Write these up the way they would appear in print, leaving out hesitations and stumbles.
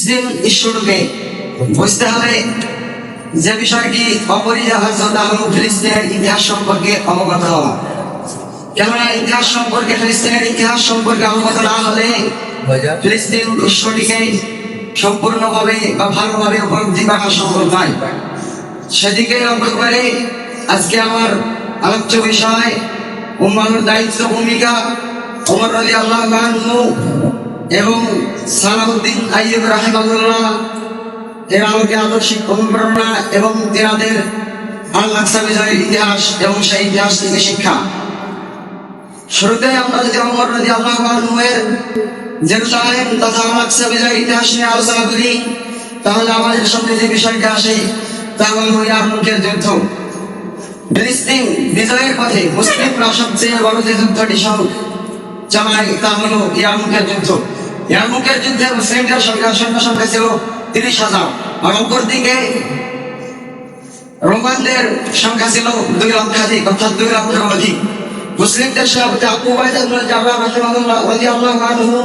ফিলিস্তিন ইস্যুকে বুঝতে হবে। যে বিষয়টি অপরিহার্য তা হলো ফিলিস্তিনের ইতিহাস সম্পর্কে অবগত হওয়া। কেননা ইতিহাস সম্পর্কে, ফিলিস্তিনের ইতিহাস সম্পর্কে অবগত না হলে ফিলিস্তিন ইস্যুটিকে সম্পূর্ণভাবে বা ভালোভাবে উপলব্ধি করা সম্ভব নয়। সেদিকে লক্ষ্য করে আজকে আমার আলোচ্য বিষয় উম্মাহর দায়িত্ব ভূমিকা, ওমর রাদিয়াল্লাহু আনহু এবং সালাউদ্দিন আইয়ুব রাহিমাহুল্লাহ এর আলোকে আদর্শিক অনুপ্রেরণা এবং তেনাদের আল-আকসা বিজয়ের ইতিহাস এবং সেই ইতিহাস থেকে শিক্ষা। শুরুতে আমরা যদি ওমর রাদিয়াল্লাহু আনহু এর জেরুজালেম তথা আল-আকসা বিজয়ের ইতিহাস নিয়ে আলোচনা করি, তাহলে আমাদের সামনে যে বিষয়টা আসে তা হলো ইয়ারমুকের যুদ্ধ। ফিলিস্তিন বিজয়ের পথে মুসলিমরা সবচেয়ে বড় যে যুদ্ধটি চালায় তা হলো ইয়ারমুকের যুদ্ধ। ইয়ারমুকের যুদ্ধে মুসলিমদের সৈন্য সংখ্যা ছিল 30,000, আর অপরদিকে রোমানদের সংখ্যা ছিল 2 লক্ষাধিক, অর্থাৎ 2 লক্ষের অধিক। মুসলিমদের সভাপতি আবু উবাইদা ইবনে জাররাহ রাদিয়াল্লাহু আনহু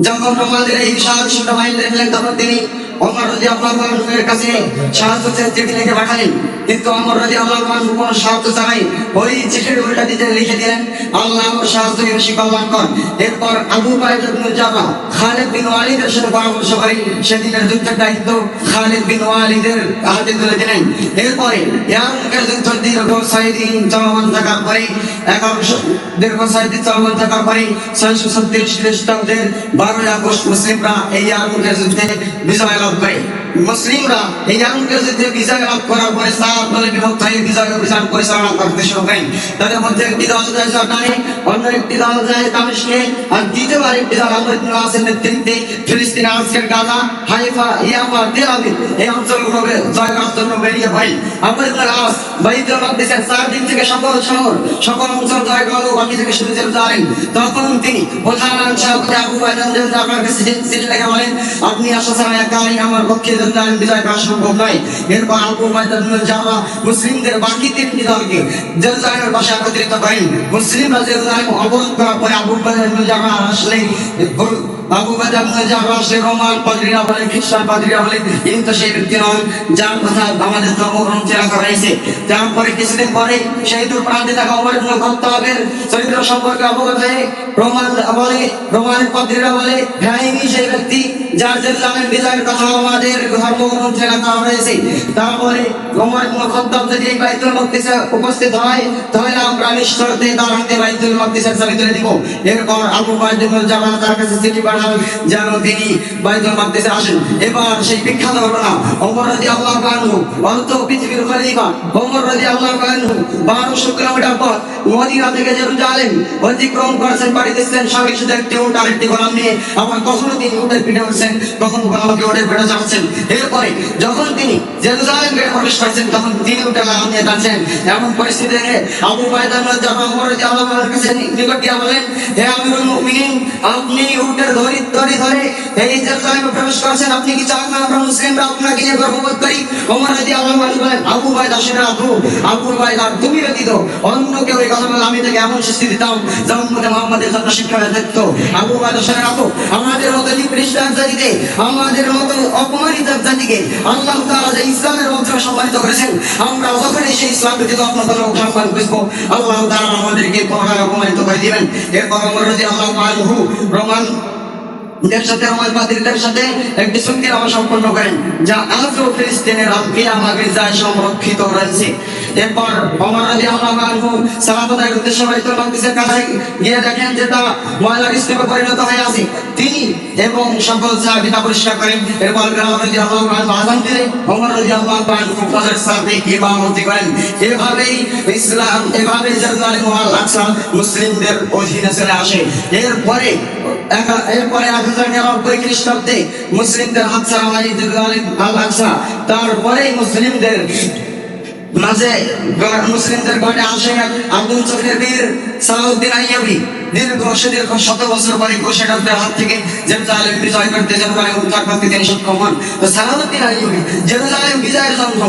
যখন রোমানদের এই বিশাল সৈন্যবাহিনী দেখলেন, তখন তিনি ওমর রাদিয়াল্লাহু আনহু এর কাছে সাহায্য চেয়ে চিঠি লিখে পাঠালেন। কিন্তু ওমর রাদিয়াল্লাহু আনহু কোনো সাহায্য চাই ওই চিঠির উল্টা দিতে লিখে দিলেন, আল্লাহ আমার সাহায্য বেশি কল্যাণ কর। এরপর আবু উবাইদা ইবনে জাররাহ খালিদ বিন ওয়ালিদের সাথে পরামর্শ করে সেদিনের যুদ্ধের দায়িত্ব খালিদ বিন ওয়ালিদের হাতে তুলে দিলেন। এরপরে ইয়ারমুকের যুদ্ধ দীর্ঘ 6 দিন চলমান থাকার পরে 636 খ্রিস্টাব্দের 12 আগস্ট মুসলিমরা এই ইয়ারমুকের যুদ্ধে বিজয় লাভ করে। মুসলিমরা এই ইয়ারমুকের যুদ্ধে বিজয় লাভ করার পরে 4 দলে বিভক্ত হয়ে বিজয় অভিযান পরিচালনা করতে শুরু করেন। তাদের মধ্যে একটি দল যায় জর্ডানে, অন্য একটি দল যায় দামেস্কে, আর দ্বিতীয় আরেকটি দল আমর ইবনে আসের নেতৃত্বে ফিলিস্তিনের আজকের গাজা, হাইফা, ইয়াফা, তেল আবিব এই অঞ্চলগুলোকে জয় করার জন্য বেরিয়ে পড়েন। আমর ইবনে আস বাইতুল মাকদিসের 4 দিন থেকে সকল অঞ্চল জয় করলো, বাকি থেকে শুরু জেরুজালেম। তখন তিনি প্রধান সভাপতি আবু উবাইদা ইবনে জাররাহর কাছে চিঠি লিখে বলেন, আপনি আসা ছাড়া একাই আমার পক্ষে জেরুজালেম বিজয় করা সম্ভব নয়। এরপর আবু উবাইদা ইবনে জাররাহ মুসলিমদের বাকি 3টি দলকে জেরুজালেমের পাশে একত্রিত করেন। মুসলিমরা জেরুজালেম অবরোধ করার পরে আবু উবাইদা ইবনে জাররাহ আসলে রোমান পাদ্রীরা বলে, খ্রিস্টান পাদ্রীরা বলে, কিন্তু সেই ব্যক্তি নন যার কথা আমাদের ধর্মগ্রন্থে লেখা রয়েছে। তারপরে কিছুদিন পরে সেই দূর প্রান্তে থাকা ওমর ইবনে খাত্তাবের চরিত্র সম্পর্কে অবগত হয়ে রোমান পাদ্রীরা বলে, হ্যাঁ ইনি সেই ব্যক্তি যার জেরুজালেম বিজয়ের কথা আমাদের ধর্মগ্রন্থে লেখা রয়েছে। তারপরে ওমর ইবনে খাত্তাব যদি এই বাইতুল মাকদিসে উপস্থিত হয়, তাহলে আমরা নিশ্চয়ই তার হাতে বাইতুল মাকদিসের চাবি তুলে দিব। এরপর আবু উবাইদা ইবনে জাররাহ তার কাছে চিঠি পাঠান যেন তিনি বাইতুল মাকদিসে আসেন। এবার সেই বিখ্যাত ঘটনা, ওমর রাদিয়াল্লাহু আনহু অন্ত পৃথিবীর খলিফা ওমর রাদিয়াল্লাহু আনহু 1200 কিলোমিটার পথ মদিনা থেকে জেরুজালেম অতিক্রম করেছেন, বাড়ি দিচ্ছেন সঙ্গে শুধু একটি উট আর একটি গোলাম নিয়ে। আবার কখনো তিনি উটের পিঠে উঠছেন, কখনো গোলামকে উটের পিঠে যাচ্ছেন। এরপরে যখন তিনি জেরুজালেমে প্রবেশ করেছেন, তখন তিনি উটের গোলাম নিয়ে যাচ্ছেন। এমন পরিস্থিতি দেখে আবু উবাইদা ইবনে জাররাহ ওমর রাদিয়াল্লাহু আনহুর কাছে নিকট গিয়ে বলেন, হে আমিরুল মুমিনিন, আপনি উটের দড়ি ধরে এই জেরুজালেমে প্রবেশ করেছেন, আপনি কি চান না আমরা মুসলিমরা আপনাকে নিয়ে গর্ববোধ করি? ওমর রাদিয়াল্লাহু আনহু বলেন, আবু উবাইদা শুনে রাখো, আবু উবাইদা তুমি ব্যতীত অন্য কেউ এই কথা বলে আমি তাকে এমন শাস্তি দিতাম যা উম্মতে মুহাম্মাদের জন্য শিক্ষা দিত। আবু উবাইদা শুনে রাখো, আমাদের মতো নিকৃষ্টান জাতিকে, আমাদের মতো অপমানিত জাতিকে আল্লাহ তাআলা যে ইসলামের মাধ্যমে সম্মানিত করেছেন, আমরা যখনই সেই ইসলাম ব্যতীত আপনাদের সম্মান বুঝবো, আল্লাহ তাআলা আমাদেরকে পুনরায় অপমানিত করে দিবেন। এরপর ওমর রাদিয়াল্লাহু আনহু রোমানদের সাথে একটি চুক্তিনামা সম্পন্ন করেন, যা আজও ফিলিস্তিনের কিয়ামা গির্জায় সংরক্ষিত রয়েছে। এরপর ওমর রাদিয়াল্লাহু আনহু সাহাবাদের উদ্দেশ্যে বাইতুল মাকদিসের কাছে গিয়ে দেখেন যে তা ময়লার স্তূপে পরিণত হয়ে আছে। তিনি এবং সকল সাহাবী তা পরিষ্কার করেন। এরপর ওমর রাদিয়াল্লাহু আনহু আযান দিলে ওমর রাদিয়াল্লাহু আনহু ফজর সালাতে ইমামতি করেন। এভাবেই ইসলাম, এভাবেই জেরুজালেম ও আল-আকসা মুসলিমদের অধীনে চলে আসে। এরপরে 1090 খ্রিস্টাব্দে মুসলিমদের হাত ছাড়া হয় জেরুজালেম আল-আকসা। তারপরে মুসলিমদের ঘটে আসে আব্দুল চোখের বীর সালাউদ্দিন আইয়ুবী। দীর্ঘ 100 বছর পরে ক্রুসেডারদের হাত থেকে জেরুজালেম বিজয় করতে, জেরুজালেম উদ্ধার করতে তিনি সক্ষম হন। তো সালাউদ্দিন আইয়ুবী জেরুজালেম বিজয়ের জন্য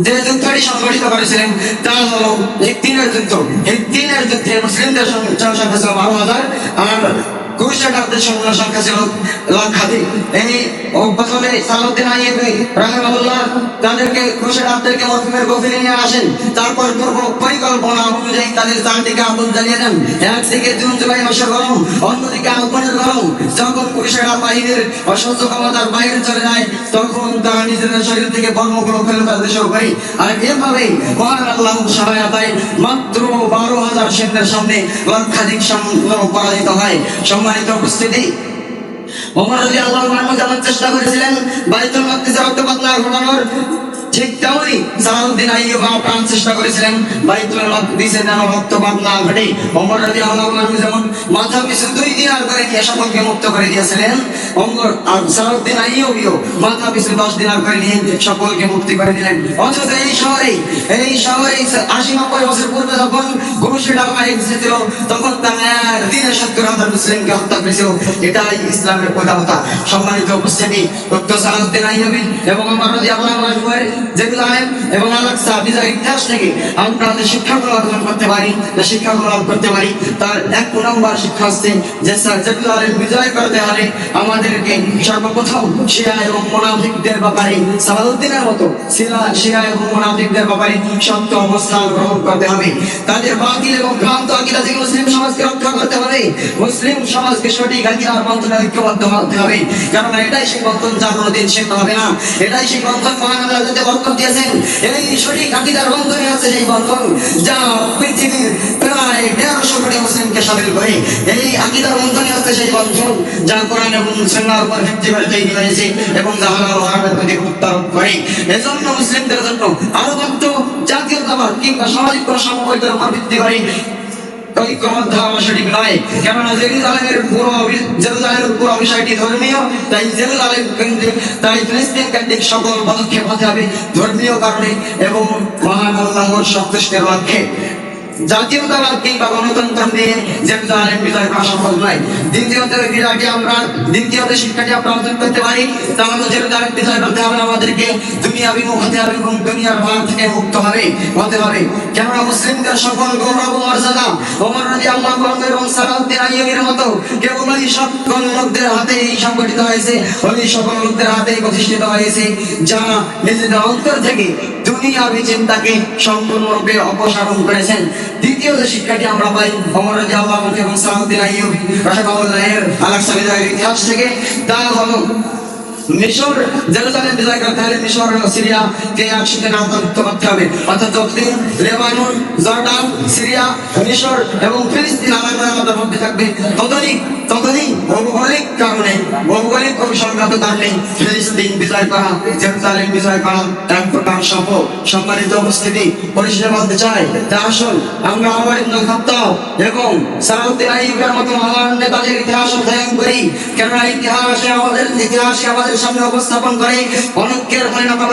যে যুদ্ধটি সংগঠিত করেছিলেন তা হলো হিত্তিনের যুদ্ধ। হিত্তিনের যুদ্ধে মুসলিমদের সংখ্যা ছিল 12,000 আর ক্রুসেডারদের সংখ্যা ছিল লক্ষাধিক। এই প্রথমে সালাউদ্দিন আইয়ুবী রাহিমাহুল্লাহ তাদেরকে ক্রুসেডারদেরকে মরুভূমির গভীরে নিয়ে আসেন। তারপর পূর্ব পরিকল্পনা অনুযায়ী তাদের চারদিকে আগুন জ্বালিয়ে দেন। একদিকে জুন জুলাই মাসে গরম, অন্যদিকে আগুনের গরম। যখন ক্রুসেডার বাহিনীর অসহ্য ক্ষমতার বাইরে চলে যায় তখন তারা নিজেদের শরীর থেকে বর্মগুলো ফেলে ফেলতে শুরু করে। আর এভাবে মহান আল্লাহর সহায়তায় মাত্র 12,000 সৈন্যের সামনে লক্ষাধিক সৈন্য পরাজিত হয়। সম্মানিত উপস্থিতি, ওমর রাদিয়াল্লাহু আনহু যেমন চেষ্টা করেছিলেন বাইতুল মাকদিসের রক্তপাত না ঘটানোর, ঠিক তেমনি সালাউদ্দিন আইয়ুবী প্রাণ চেষ্টা করেছিলেন বাইতুল মাকদিসে যেন রক্তপাত না ঘটে। ওমর রাদিয়াল্লাহু আনহু যেমন মাথা পিছু 2 দিনার করে নিয়ে সকলকে মুক্ত করে দিয়েছিলেন, ওমর আর সালাউদ্দিন আইয়ুবীও মাথা পিছু 10 দিনার করে নিয়ে সকলকে মুক্তি করে দিলেন। অথচ এই শহরে 80-90 বছর পূর্বে যখন ক্রুসেডার বাহিনী এসেছিল তখন তারা একদিনে 70,000 মুসলিমকে হত্যা করেছিল। এটাই ইসলামের প্রধানতা। সম্মানিত উপস্থিতি, ডক্টর সালাউদ্দিন আইয়ুবী এবং ওমর রাদিয়াল্লাহু আনহু জেরুজালেম এবং আল-আকসা বিজয়ের ইতিহাস থেকে আমরা যে শিক্ষাগুলো অর্জন করতে পারি, যে শিক্ষাগুলো লাভ করতে পারি, তার 1 নম্বর শিক্ষা হচ্ছে যে জেরুজালেম বিজয় করতে হলে আমাদেরকে সর্বপ্রথম শিয়া এবং মুনাফিকদের ব্যাপারে সালাউদ্দিনের মতো শিয়া এবং মুনাফিকদের ব্যাপারে সত্য অবস্থান গ্রহণ করতে হবে। তাদের বাতিল এবং ভ্রান্ত আকীদা থেকে মুসলিম সমাজকে রক্ষা করতে হবে। মুসলিম সমাজকে সঠিক আকীদার বন্ধনে ঐক্যবদ্ধ হতে হবে, কারণ এটাই সেই বন্ধন যা কোনোদিন শেষ হবে না। এটাই সেই বন্ধন মহান আল্লাহ যাতে বন্ধন দিয়েছেন। এই সঠিক আকীদার বন্ধনে আছে সেই বন্ধন যা পৃথিবীর প্রায় 150 কোটি মুসলিমকে শামিল করে। এই আকীদার বন্ধনে আছে সেই বন্ধন যা কোরআন এবং সুন্নাহর উপর ভিত্তি করে তৈরি হয়েছে এবং যা হালাল ও হারামের প্রতি উত্তরণ করে। এজন্য মুসলিমদের জন্য আনুগত্য জাতীয়তাবাদ কিংবা সামাজিক কোনো সম্পর্কের উপর ভিত্তি করে ঐক্যবদ্ধ হওয়া সঠিক নয়। কেননা জেরুজালেমের পুরো বিষয়টি ধর্মীয়, তাই জেরুজালেম কেন্দ্রিক, তাই ফিলিস্তিন কেন্দ্রিক সকল পদক্ষেপ হতে হবে ধর্মীয় কারণে এবং মহান আল্লাহর সন্তুষ্টির লক্ষ্যে। জাতীয়তাবাদ কিংবা গণতন্ত্র দিয়ে জেরুজালেম বিজয় করা সম্ভব নয়। দ্বিতীয়ত শিক্ষাটি আমরা অর্জন করতে পারি, তা হলো জেরুজালেম বিজয় করতে হবে আমাদেরকে দুনিয়া বিমুখ হতে হবে এবং দুনিয়ার ভাগ থেকে মুক্ত হতে হবে। কেননা মুসলিমদের সকল গৌরব ও মর্যাদা ওমর রাদিয়াল্লাহু আনহু এবং সালাউদ্দিন আইয়ুবীর মতো কেবলই সকল লোকদের হাতেই সংগঠিত হয়েছে, ওই সকল লোকদের হাতেই প্রতিষ্ঠিত হয়েছে যারা নিজেদের অন্তর থেকে দুনিয়াবী চিন্তাকে সম্পূর্ণরূপে অপসারণ করেছেন। দ্বিতীয় যে শিক্ষাটি আমরা পাই ওমর রাদিয়াল্লাহু আনহু এবং সালাউদ্দিন আইয়ুবী রাহিমাহুল্লাহের আল-আকসা বিজয়ের ইতিহাস থেকে, তা হলো মিশর জেরুজালেম বিজয় করতে হলে মিশর ও সিরিয়াকে একসাথে অন্তর্ভুক্ত করতে হবে। অর্থাৎ যতদিন লেবানন, জর্ডান, সিরিয়া, মিশর এবং ফিলিস্তিন আলাদার মধ্যে থাকবে ততদিন ভৌগোলিক সংক্রান্ত কারণে ফিলিস্তিন বিজয় করা, জেরুজালেম বিজয় করা এক প্রকার সম্ভব। সম্মানিত উপস্থিতি, পরিশেষে বলতে চাই তা আসল আমরা ওমর ইবনে খাত্তাব এবং সালাউদ্দিন আইয়ুবীর মতো মহান নেতাদের ইতিহাস অধ্যয়ন করি। কেননা ইতিহাসে আমাদের সামনে উপস্থাপন করে অনৈক্যের ফলে নানা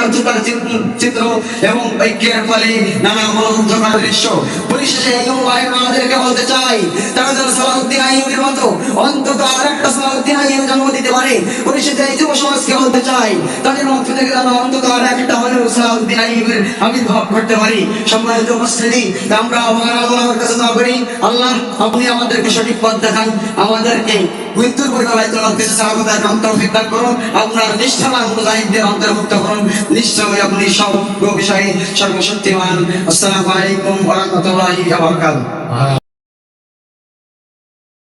চিত্র এবং ঐক্যের ফলে নানা মনোমুগ্ধকর দৃশ্য। পরিশেষে এই মুবারক আমাদেরকে বলতে চাই তারা যেন সালাউদ্দিন আইয়ুবীর মতো অন্তত আরেকটা সালাউদ্দিন আইয়ুবী জন্ম দিতে পারে। পরিশেষে এই যুব সমাজকে বলতে চাই তাদের মধ্য থেকে যেন অন্তত আরেকটা হলেও সালাউদ্দিন আইয়ুবীর আবির্ভাব করতে পারি। সম্মানিত উপস্থিতি, আমরা আল্লাহর কাছে দোয়া করি, আল্লাহ আপনি আমাদেরকে সঠিক পথ দেখান, আমাদেরকে মৃত্যুর পরিকল্পনায় তৌফিক দান করুন, আপনার নিষ্ঠাবান মুজাহিদদের অন্তর্ভুক্ত করুন। নিশ্চয়ই আপনি সব বিষয়ে সর্বশক্তিমান। আসসালামু আলাইকুম ওয়া রাহমাতুল্লাহি ওয়া বারাকাতুহু।